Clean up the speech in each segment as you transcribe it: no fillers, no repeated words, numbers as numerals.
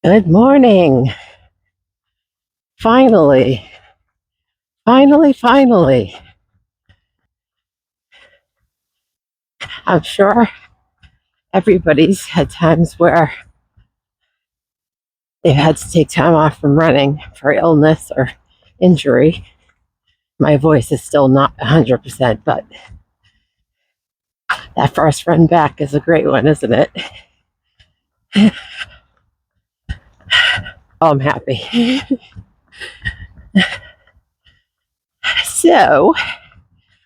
Good morning. Finally, finally. I'm sure everybody's had times where they've had to take time off from running for illness or injury. My voice is still not 100%, but that first run back is a great one, isn't it? Oh, I'm happy. So,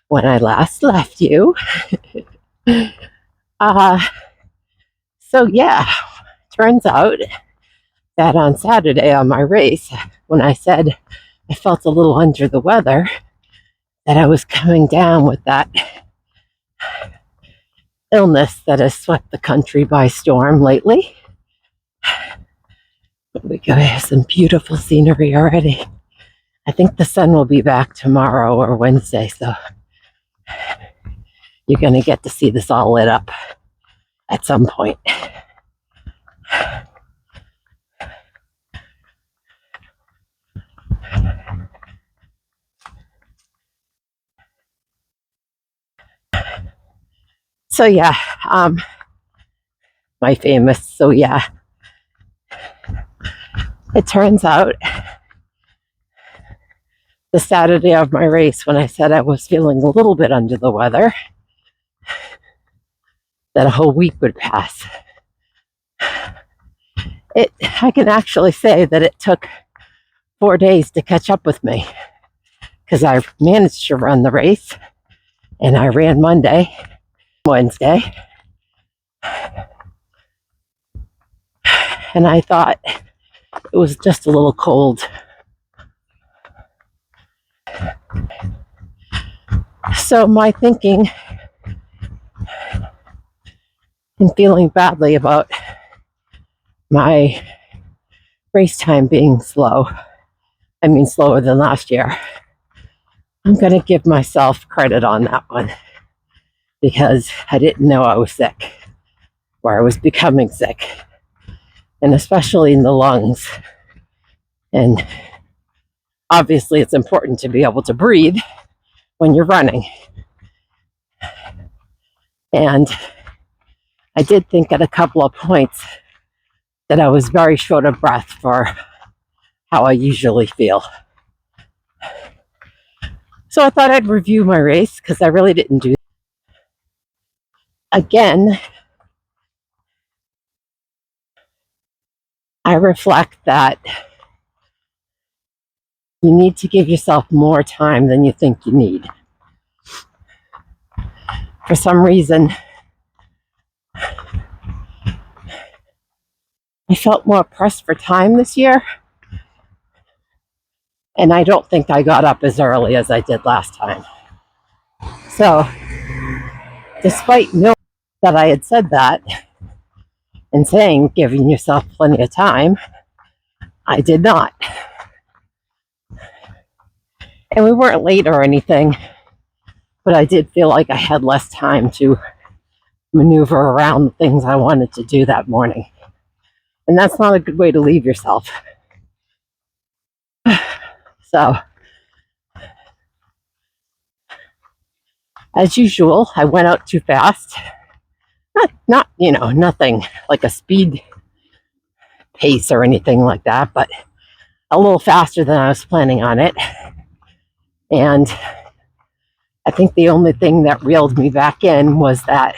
when I last left you, uh, yeah, turns out that on Saturday on my race, when I said I felt a little under the weather, that I was coming down with that illness that has swept the country by storm lately. We got some beautiful scenery already. I think the sun will be back tomorrow or Wednesday, so you're going to get to see this all lit up at some point. So yeah, my famous it turns out the Saturday of my race, when I said I was feeling a little bit under the weather, that a whole week would pass. I can actually say that it took 4 days to catch up with me, because I managed to run the race, and I ran Monday, Wednesday, and I thought it was just a little cold. So my thinking and feeling badly about my race time being slower than last year, I'm going to give myself credit on that one, because I didn't know I was sick, or I was becoming sick, and especially in the lungs. And obviously it's important to be able to breathe when you're running. And I did think at a couple of points that I was very short of breath for how I usually feel. So I thought I'd review my race, because I really didn't do that. Again, I reflect that you need to give yourself more time than you think you need. For some reason, I felt more pressed for time this year, and I don't think I got up as early as I did last time. So, despite knowing that I had said that and saying giving yourself plenty of time, I did not. And we weren't late or anything, but I did feel like I had less time to maneuver around the things I wanted to do that morning. And that's not a good way to leave yourself. So, as usual, I went out too fast. Not nothing like a speed pace or anything like that, but a little faster than I was planning on it. And I think the only thing that reeled me back in was that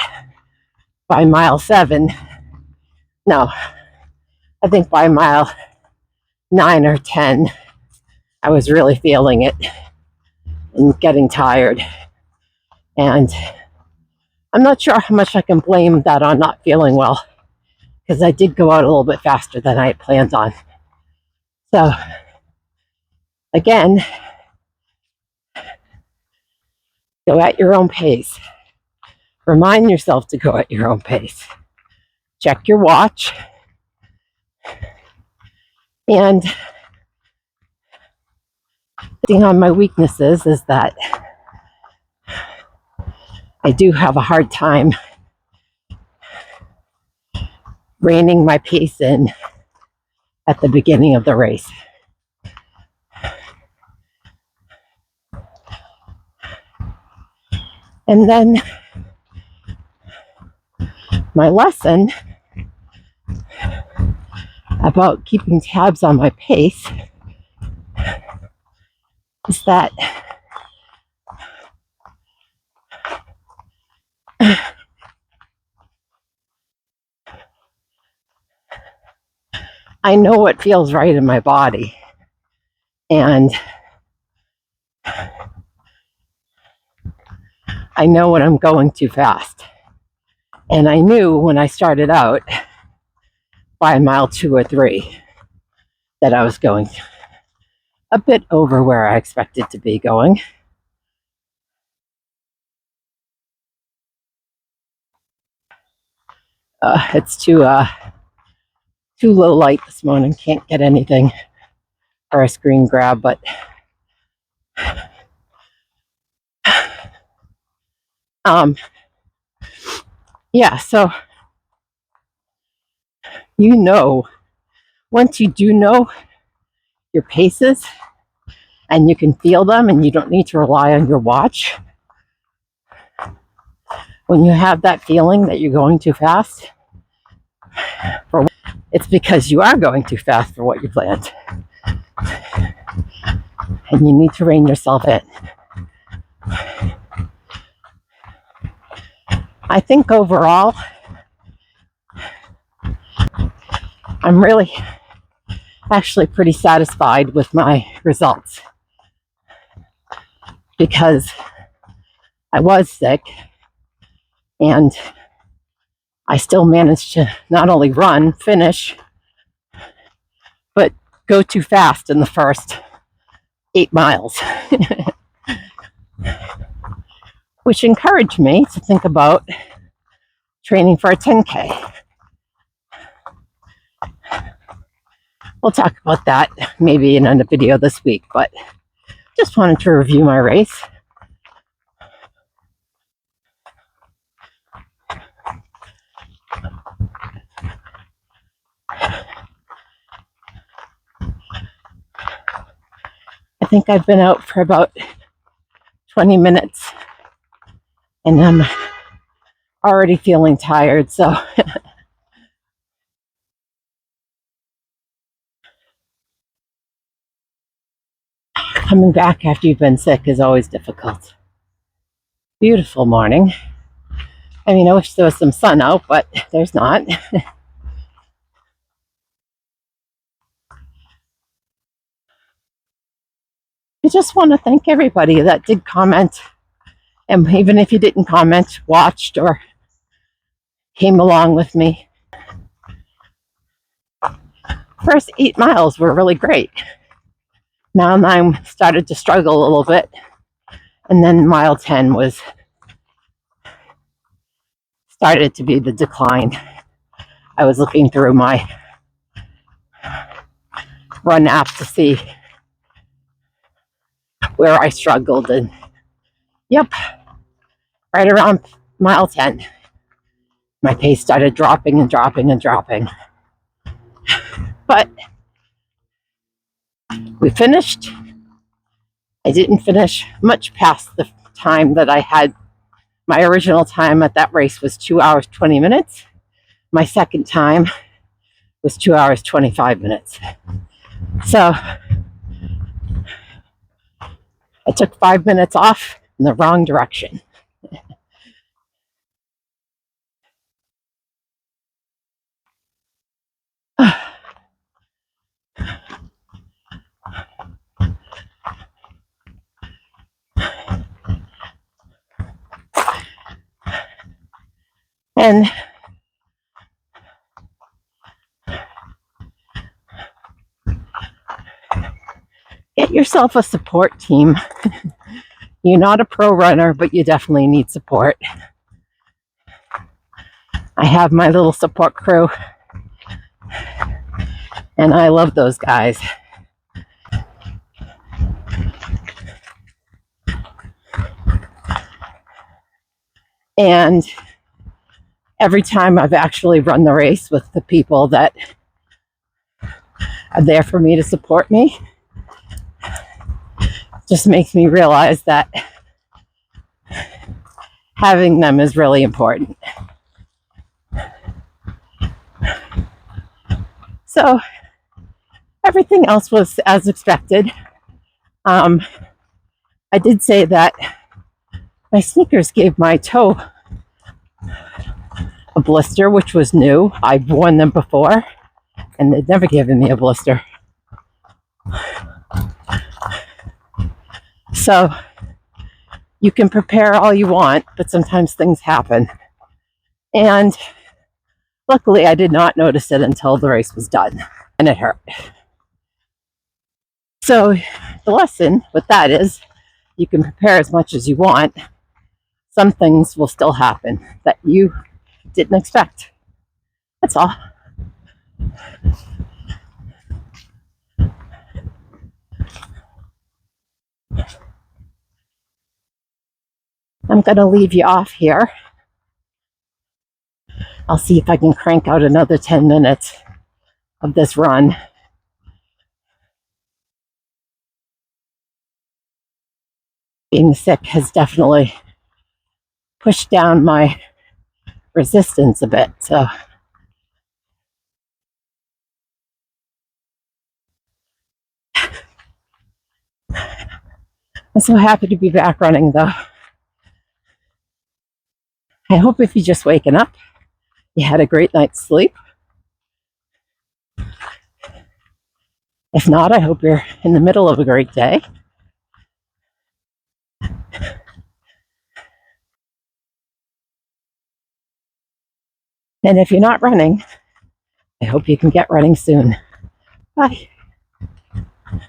by mile 7, no, I think by mile 9 or 10, I was really feeling it and getting tired. And I'm not sure how much I can blame that on not feeling well, because I did go out a little bit faster than I had planned on. So, again, go at your own pace. Remind yourself to go at your own pace. Check your watch. And the thing on my weaknesses is that I do have a hard time reining my pace in at the beginning of the race. And then my lesson about keeping tabs on my pace is that I know what feels right in my body. And I know when I'm going too fast. And I knew when I started out by mile 2 or 3 that I was going a bit over where I expected to be going. It's too low light this morning. Can't get anything for a screen grab, but yeah, so once you do know your paces and you can feel them and you don't need to rely on your watch, when you have that feeling that you're going too fast, it's because you are going too fast for what you planned. And you need to rein yourself in. I think overall, I'm really actually pretty satisfied with my results because I was sick and I still managed to not only finish, but go too fast in the first 8 miles, which encouraged me to think about training for a 10K. We'll talk about that maybe in a video this week, but just wanted to review my race. I think I've been out for about 20 minutes and I'm already feeling tired, so coming back after you've been sick is always difficult. Beautiful morning. I mean, I wish there was some sun out, but there's not. I just want to thank everybody that did comment, and even if you didn't comment, watched or came along with me. First 8 miles were really great. Mile 9 started to struggle a little bit, and then mile 10 started to be the decline. I was looking through my run app to see where I struggled, and yep, right around mile 10, my pace started dropping and dropping and dropping. But we finished. I didn't finish much past the time that I had. My original time at that race was 2 hours, 20 minutes. My second time was 2 hours, 25 minutes. So I took 5 minutes off in the wrong direction. And get yourself a support team. You're not a pro runner, but you definitely need support. I have my little support crew, and I love those guys. And every time I've actually run the race with the people that are there for me to support me. Just makes me realize that having them is really important. So everything else was as expected. I did say that my sneakers gave my toe a blister, which was new. I've worn them before, and they'd never given me a blister. So you can prepare all you want, but sometimes things happen. And luckily, I did not notice it until the race was done, and it hurt. So the lesson with that is you can prepare as much as you want. Some things will still happen that you didn't expect. That's all. I'm going to leave you off here. I'll see if I can crank out another 10 minutes of this run. Being sick has definitely pushed down my resistance a bit. So I'm so happy to be back running, though. I hope if you're just waking up, you had a great night's sleep. If not, I hope you're in the middle of a great day. And if you're not running, I hope you can get running soon. Bye.